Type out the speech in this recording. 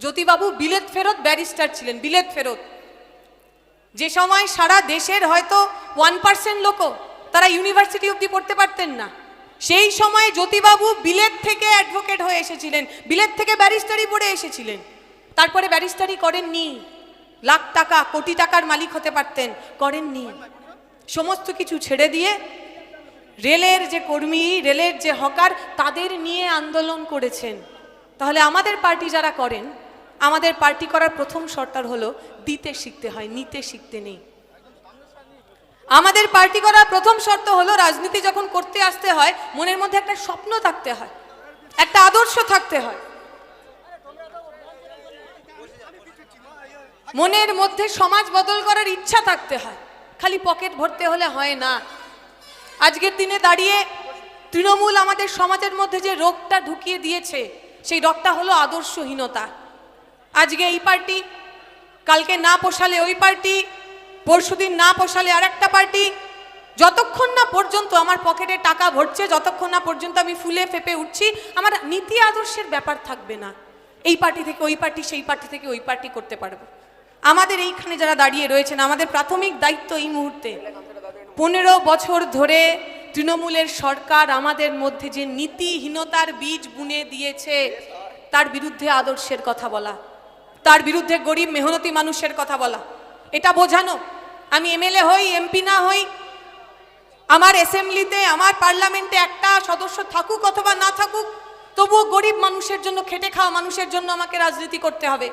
জ্যোতিবাবু বিলেত ফেরত ব্যারিস্টার ছিলেন, বিলেত ফেরত। যে সময় সারা দেশের হয়তো 1% লোকও তারা ইউনিভার্সিটি অবধি পড়তে পারতেন না, সেই সময় জ্যোতিবাবু বিলেত থেকে অ্যাডভোকেট হয়ে এসেছিলেন, বিলেত থেকে ব্যারিস্টারি পড়ে এসেছিলেন। তারপরে ব্যারিস্টারি করেননি, লাখ টাকা কোটি টাকার মালিক হতে পারতেন, করেননি। সমস্ত কিছু ছেড়ে দিয়ে রেলের যে কর্মী, রেলের যে হকার, তাদের নিয়ে আন্দোলন করেছেন। তাহলে আমাদের পার্টি যারা করেন, আমাদের পার্টি করার প্রথম শর্ত হলো দিতে শিখতে হয়, নিতে শিখতে নেই। আমাদের পার্টি করার প্রথম শর্ত হলো রাজনীতি যখন করতে আসতে হয় মনের মধ্যে একটা স্বপ্ন থাকতে হয়, একটা আদর্শ থাকতে হয়, মনের মধ্যে সমাজ বদল করার ইচ্ছা থাকতে হয়। খালি পকেট ভরতে হলে হয় না। আজকের দিনে দাঁড়িয়ে তৃণমূল আমাদের সমাজের মধ্যে যে রোগটা ঢুকিয়ে দিয়েছে, সেই রোগটা হলো আদর্শহীনতা। আজকে এই পার্টি, কালকে না পোষালে ওই পার্টি, পরশুদিন না পোষালে আরেকটা পার্টি। যতক্ষণ না পর্যন্ত আমার পকেটে টাকা ভরছে, যতক্ষণ না পর্যন্ত আমি ফুলে ফেপে উঠছি, আমার নীতি আদর্শের ব্যাপার থাকবে না। এই পার্টি থেকে ওই পার্টি, সেই পার্টি থেকে ওই পার্টি করতে পারবো। আমাদের এইখানে যারা দাঁড়িয়ে রয়েছেন, আমাদের প্রাথমিক দায়িত্ব এই মুহূর্তে 15 বছর ধরে তৃণমূলের সরকার আমাদের মধ্যে যে নীতিহীনতার বীজ বুনে দিয়েছে, তার বিরুদ্ধে আদর্শের কথা বলা, তার বিরুদ্ধে গরিব মেহনতি মানুষের কথা বলা, এটা বোঝানো। আমি এমএলএ হই, এমপি না হই, আমার অ্যাসেম্বলিতে, আমার পার্লামেন্টে একটা সদস্য থাকুক অথবা না থাকুক, তবুও গরিব মানুষের জন্য, খেটে খাওয়া মানুষের জন্য আমাকে রাজনীতি করতে হবে।